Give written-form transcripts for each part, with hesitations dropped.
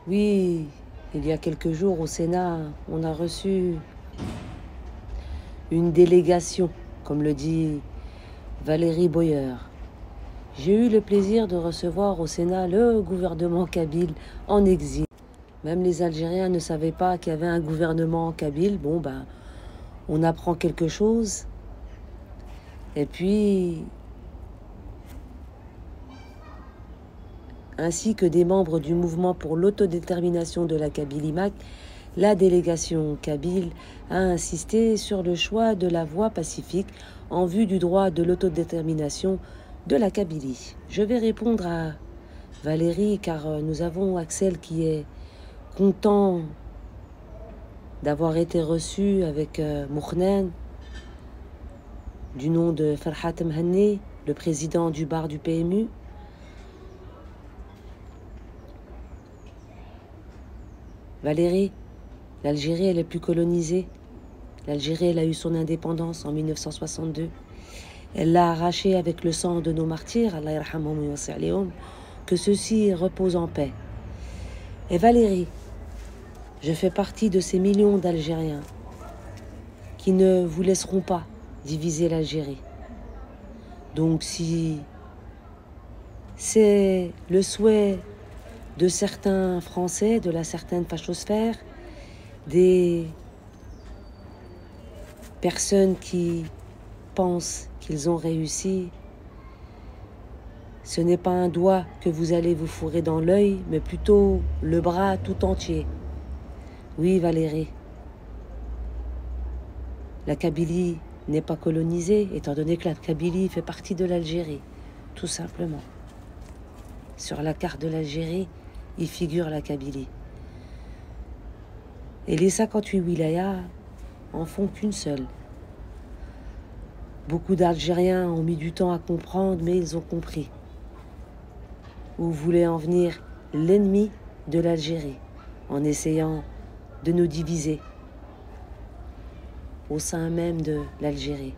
Oui, il y a quelques jours au Sénat, on a reçu une délégation, comme le dit Valérie Boyer. J'ai eu le plaisir de recevoir au Sénat le gouvernement kabyle en exil. Même les Algériens ne savaient pas qu'il y avait un gouvernement kabyle. Bon, ben, on apprend quelque chose. Et puis, ainsi que des membres du mouvement pour l'autodétermination de la Kabylie-MAC, la délégation kabyle a insisté sur le choix de la voie pacifique en vue du droit de l'autodétermination de la Kabylie. Je vais répondre à Valérie car nous avons Axel qui est content d'avoir été reçu avec Mournen du nom de Farhat Mhanni, le président du bar du PMU. Valérie, l'Algérie, elle est plus colonisée. L'Algérie, elle a eu son indépendance en 1962. Elle l'a arrachée avec le sang de nos martyrs, Allah yarhamhum wa yassi' alayhum, que ceux-ci reposent en paix. Et Valérie, je fais partie de ces millions d'Algériens qui ne vous laisseront pas diviser l'Algérie. Donc si c'est le souhait de certains Français, de la certaine fachosphère, des personnes qui pensent qu'ils ont réussi, ce n'est pas un doigt que vous allez vous fourrer dans l'œil, mais plutôt le bras tout entier. Oui, Valérie, la Kabylie n'est pas colonisée, étant donné que la Kabylie fait partie de l'Algérie, tout simplement. Sur la carte de l'Algérie, il figure la Kabylie. Et les 58 wilayas en font qu'une seule. Beaucoup d'Algériens ont mis du temps à comprendre, mais ils ont compris où voulait en venir l'ennemi de l'Algérie, en essayant de nous diviser au sein même de l'Algérie.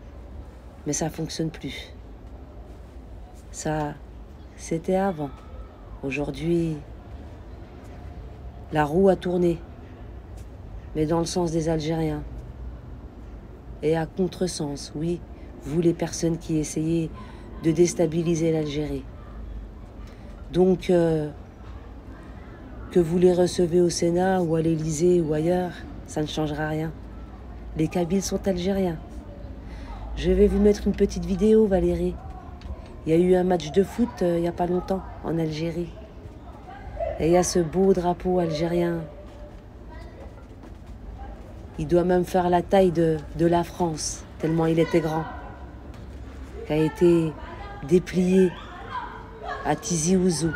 Mais ça ne fonctionne plus. Ça, c'était avant. Aujourd'hui, la roue a tourné, mais dans le sens des Algériens. Et à contresens, oui, vous les personnes qui essayez de déstabiliser l'Algérie. Donc, que vous les recevez au Sénat ou à l'Élysée ou ailleurs, ça ne changera rien. Les Kabyles sont algériens. Je vais vous mettre une petite vidéo, Valérie. Il y a eu un match de foot il n'y a pas longtemps en Algérie. Et il y a ce beau drapeau algérien. Il doit même faire la taille de la France, tellement il était grand. Qui a été déplié à Tizi Ouzou.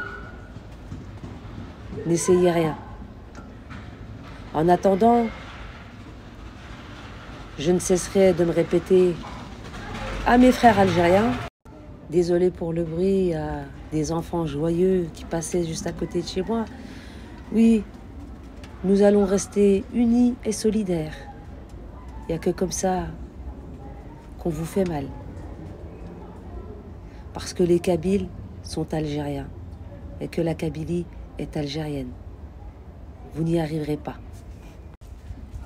N'essayez rien. En attendant, je ne cesserai de me répéter à mes frères algériens, désolé pour le bruit, à des enfants joyeux qui passaient juste à côté de chez moi. Oui, nous allons rester unis et solidaires. Il n'y a que comme ça qu'on vous fait mal. Parce que les Kabyles sont algériens et que la Kabylie est algérienne. Vous n'y arriverez pas.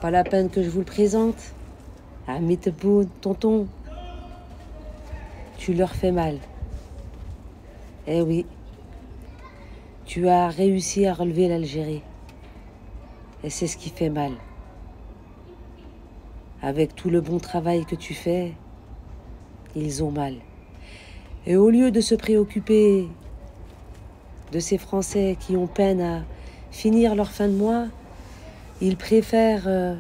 Pas la peine que je vous le présente. Ami Tebboune, tonton, tu leur fais mal. Eh oui, tu as réussi à relever l'Algérie. Et c'est ce qui fait mal. Avec tout le bon travail que tu fais, ils ont mal. Et au lieu de se préoccuper de ces Français qui ont peine à finir leur fin de mois, ils préfèrent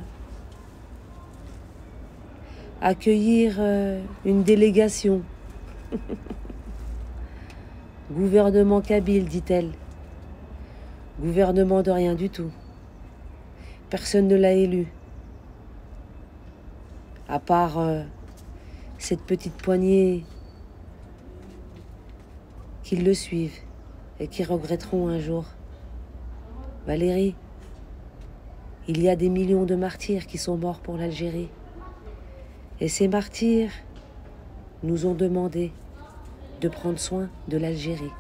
accueillir une délégation. Gouvernement kabyle, dit-elle. Gouvernement de rien du tout. Personne ne l'a élu. À part cette petite poignée qui le suivent et qui regretteront un jour. Valérie, il y a des millions de martyrs qui sont morts pour l'Algérie. Et ces martyrs nous ont demandé de prendre soin de l'Algérie.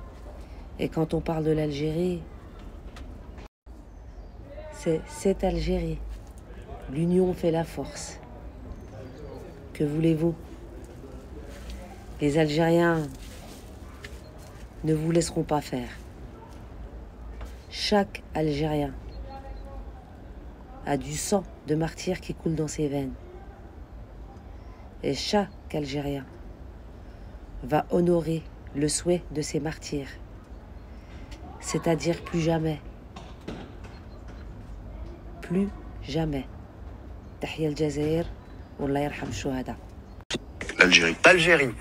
Et quand on parle de l'Algérie, c'est cette Algérie. L'union fait la force. Que voulez-vous? Les Algériens ne vous laisseront pas faire. Chaque Algérien a du sang de martyr qui coule dans ses veines. Et chaque Algérien va honorer le souhait de ses martyrs. C'est-à-dire plus jamais. Plus jamais. Tahia al-Jazair, Wallah yarham shuhada. L'Algérie. L'Algérie.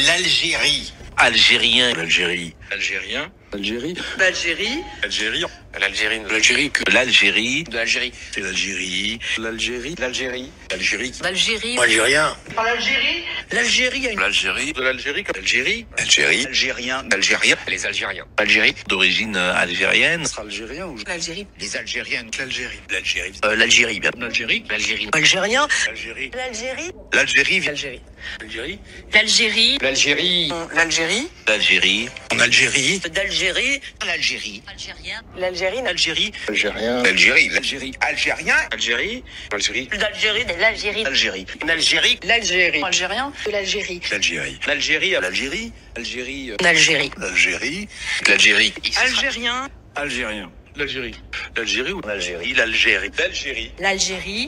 L'Algérie. Algérien. L'Algérie. Algérien. Algérie. L'Algérie. Algérie. L'Algérie. L'Algérie. L'Algérie. L'Algérie. De l'Algérie. C'est l'Algérie. L'Algérie. L'Algérie. L'Algérie. L'Algérie. Algérien. L'Algérie. L'Algérie. De l'Algérie. L'Algérie. Algérie. Algérien. Algérien. Les Algériens. Algérie. D'origine algérienne. Sera algérien ou L'Algérie. Les Algériennes. l'Algérie. L'Algérie. L'Algérie. L'Algérie. L'Algérie. Algérien. L'Algérie. L'Algérie. L'Algérie. L'Algérie. L'Algérie. L'Algérie. L'Algérie. L'Algérie. L'Algérie. En Algérie. D'Algérie. L'Algérie. Algérien. L'Algérie. L'Algérie. Algérien. L'Algérie. L'Algérie. Algérien. Algérie. Algérie. L'Algérie. L'Algérie. L'Algérie. L'Algérie. L'Algérie. Algérien. L'Algérie. L'Algérie. L'Algérie. L'Algérie. Algérie. L'Algérie. L'Algérie. L'Algérie. Algérien. Algérien. L'Algérie. L'Algérie ou L'Algérie. L'Algérie. L'Algérie. L'Algérie.